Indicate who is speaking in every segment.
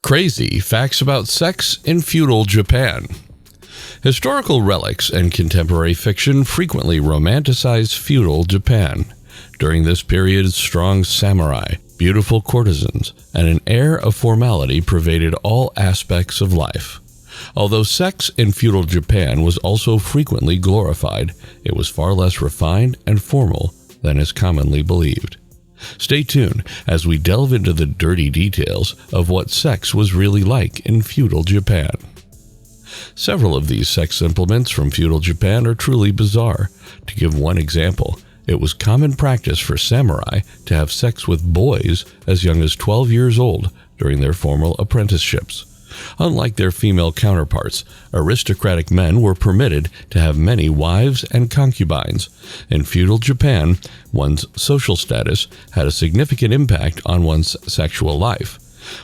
Speaker 1: Crazy facts about sex in feudal Japan. Historical relics and contemporary fiction frequently romanticize feudal Japan. During this period, strong samurai, beautiful courtesans, and an air of formality pervaded all aspects of life. Although sex in feudal Japan was also frequently glorified, it was far less refined and formal than is commonly believed. Stay tuned as we delve into the dirty details of what sex was really like in feudal Japan. Several of these sex implements from feudal Japan are truly bizarre. To give one example, it was common practice for samurai to have sex with boys as young as 12 years old during their formal apprenticeships. Unlike their female counterparts, aristocratic men were permitted to have many wives and concubines. In feudal Japan, one's social status had a significant impact on one's sexual life.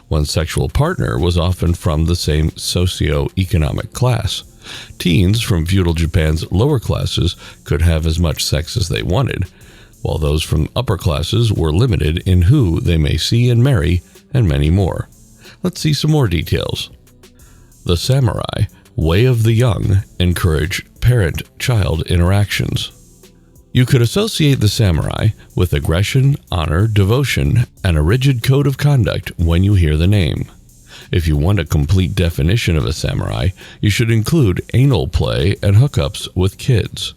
Speaker 1: One's sexual partner was often from the same socio-economic class. Teens from feudal Japan's lower classes could have as much sex as they wanted, while those from upper classes were limited in who they may see and marry, and many more. Let's see some more details. The samurai, way of the young, encouraged parent-child interactions. You could associate the samurai with aggression, honor, devotion, and a rigid code of conduct when you hear the name. If you want a complete definition of a samurai, you should include anal play and hookups with kids.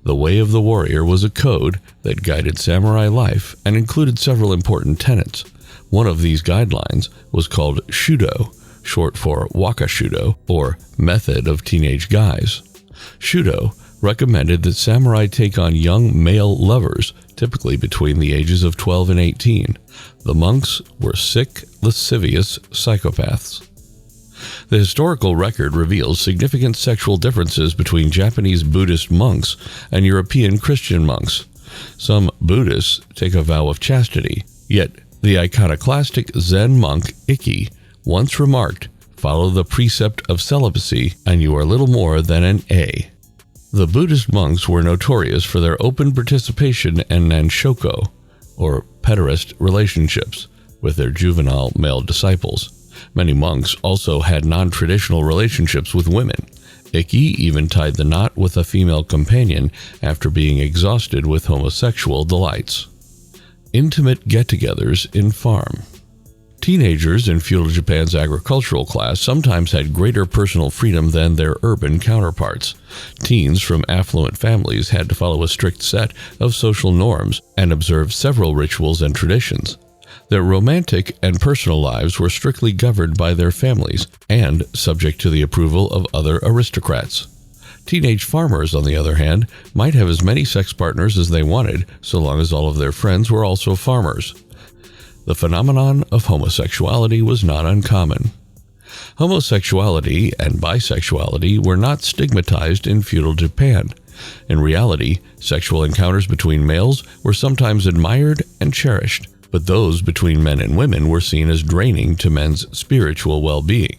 Speaker 1: The way of the warrior was a code that guided samurai life and included several important tenets. One of these guidelines was called Shudo, short for Wakashudo, or Method of Teenage Guys. Shudo recommended that samurai take on young male lovers, typically between the ages of 12 and 18. The monks were sick, lascivious psychopaths. The historical record reveals significant sexual differences between Japanese Buddhist monks and European Christian monks. Some Buddhists take a vow of chastity, yet the iconoclastic Zen monk Ikki once remarked, "Follow the precept of celibacy, and you are little more than an A." The Buddhist monks were notorious for their open participation in nanshoko, or pederast relationships, with their juvenile male disciples. Many monks also had non-traditional relationships with women. Ikki even tied the knot with a female companion after being exhausted with homosexual delights. Intimate get-togethers in farm. Teenagers in feudal Japan's agricultural class sometimes had greater personal freedom than their urban counterparts. Teens from affluent families had to follow a strict set of social norms and observe several rituals and traditions. Their romantic and personal lives were strictly governed by their families and subject to the approval of other aristocrats. Teenage farmers, on the other hand, might have as many sex partners as they wanted, so long as all of their friends were also farmers. The phenomenon of homosexuality was not uncommon. Homosexuality and bisexuality were not stigmatized in feudal Japan. In reality, sexual encounters between males were sometimes admired and cherished, but those between men and women were seen as draining to men's spiritual well-being.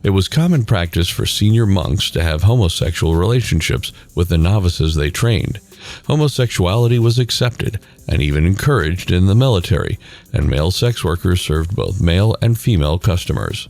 Speaker 1: It was common practice for senior monks to have homosexual relationships with the novices they trained. Homosexuality was accepted and even encouraged in the military, and male sex workers served both male and female customers.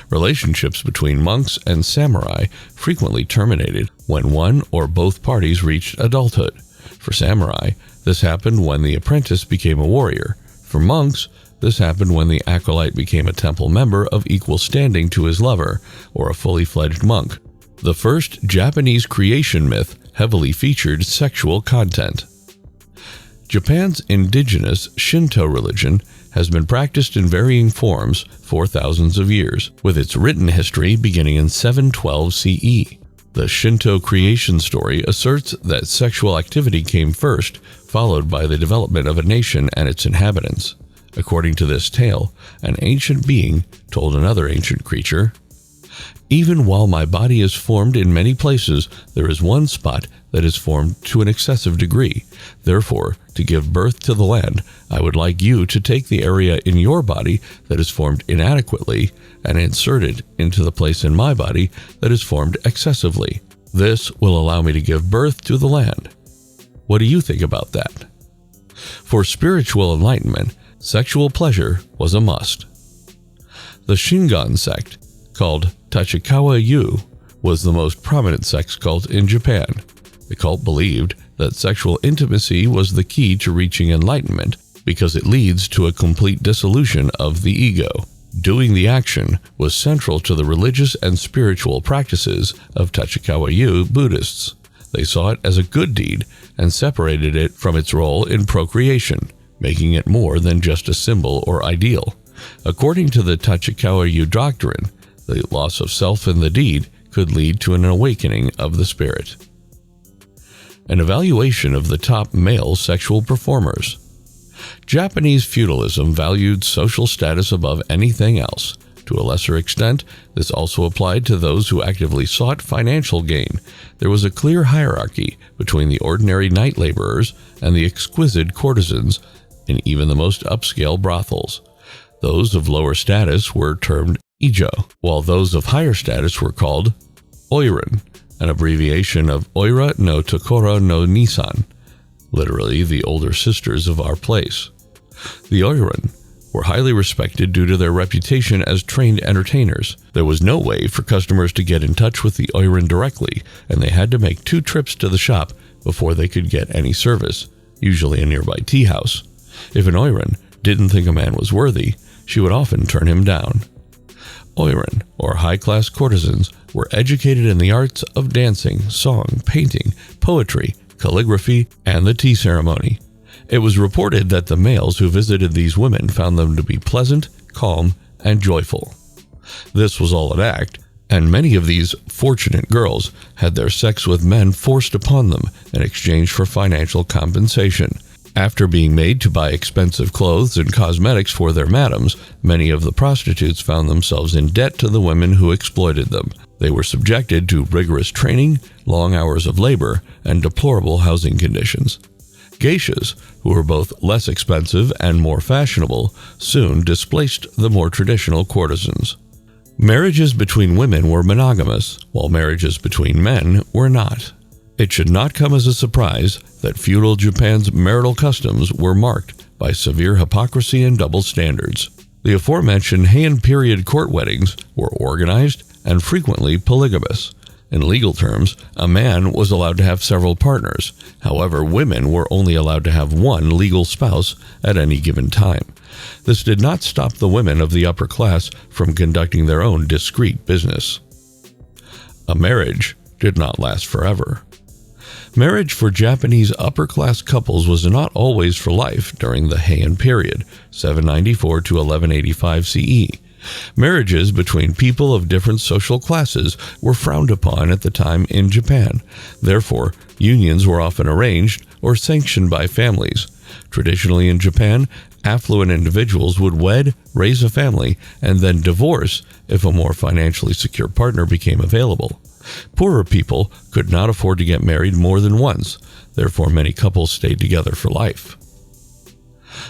Speaker 1: Relationships between monks and samurai frequently terminated when one or both parties reached adulthood. For samurai, this happened when the apprentice became a warrior. For monks, this happened when the acolyte became a temple member of equal standing to his lover, or a fully fledged monk. The first Japanese creation myth heavily featured sexual content. Japan's indigenous Shinto religion has been practiced in varying forms for thousands of years, with its written history beginning in 712 CE. The Shinto creation story asserts that sexual activity came first, followed by the development of a nation and its inhabitants. According to this tale, an ancient being told another ancient creature, "Even while my body is formed in many places, there is one spot that is formed to an excessive degree. Therefore, to give birth to the land, I would like you to take the area in your body that is formed inadequately and insert it into the place in my body that is formed excessively. This will allow me to give birth to the land." What do you think about that? For spiritual enlightenment, sexual pleasure was a must. The Shingon sect, called Tachikawa-yu, was the most prominent sex cult in Japan. The cult believed that sexual intimacy was the key to reaching enlightenment because it leads to a complete dissolution of the ego. Doing the action was central to the religious and spiritual practices of Tachikawa-yu Buddhists. They saw it as a good deed and separated it from its role in procreation, making it more than just a symbol or ideal. According to the Tachikawa-yu doctrine, the loss of self in the deed could lead to an awakening of the spirit. An evaluation of the top male sexual performers. Japanese feudalism valued social status above anything else. To a lesser extent, this also applied to those who actively sought financial gain. There was a clear hierarchy between the ordinary night laborers and the exquisite courtesans in even the most upscale brothels. Those of lower status were termed ijo, while those of higher status were called oiran, an abbreviation of Oira no Tokoro no Nisan, literally the older sisters of our place. The oiran were highly respected due to their reputation as trained entertainers. There was no way for customers to get in touch with the oiran directly, and they had to make 2 trips to the shop before they could get any service, usually a nearby tea house. If an oiran didn't think a man was worthy, she would often turn him down. Oiran, or high-class courtesans, were educated in the arts of dancing, song, painting, poetry, calligraphy, and the tea ceremony. It was reported that the males who visited these women found them to be pleasant, calm, and joyful. This was all an act, and many of these fortunate girls had their sex with men forced upon them in exchange for financial compensation. After being made to buy expensive clothes and cosmetics for their madams, many of the prostitutes found themselves in debt to the women who exploited them. They were subjected to rigorous training, long hours of labor, and deplorable housing conditions. Geishas, who were both less expensive and more fashionable, soon displaced the more traditional courtesans. Marriages between women were monogamous, while marriages between men were not. It should not come as a surprise that feudal Japan's marital customs were marked by severe hypocrisy and double standards. The aforementioned Heian period court weddings were organized and frequently polygamous. In legal terms, a man was allowed to have several partners. However, women were only allowed to have one legal spouse at any given time. This did not stop the women of the upper class from conducting their own discreet business. A marriage did not last forever. Marriage for Japanese upper-class couples was not always for life during the Heian period, 794 to 1185 CE. Marriages between people of different social classes were frowned upon at the time in Japan. Therefore, unions were often arranged or sanctioned by families. Traditionally in Japan, affluent individuals would wed, raise a family, and then divorce if a more financially secure partner became available. Poorer people could not afford to get married more than once, therefore many couples stayed together for life.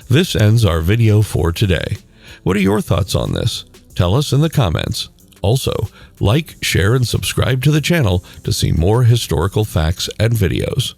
Speaker 1: This ends our video for today. What are your thoughts on this? Tell us in the comments. Also, like, share, and subscribe to the channel to see more historical facts and videos.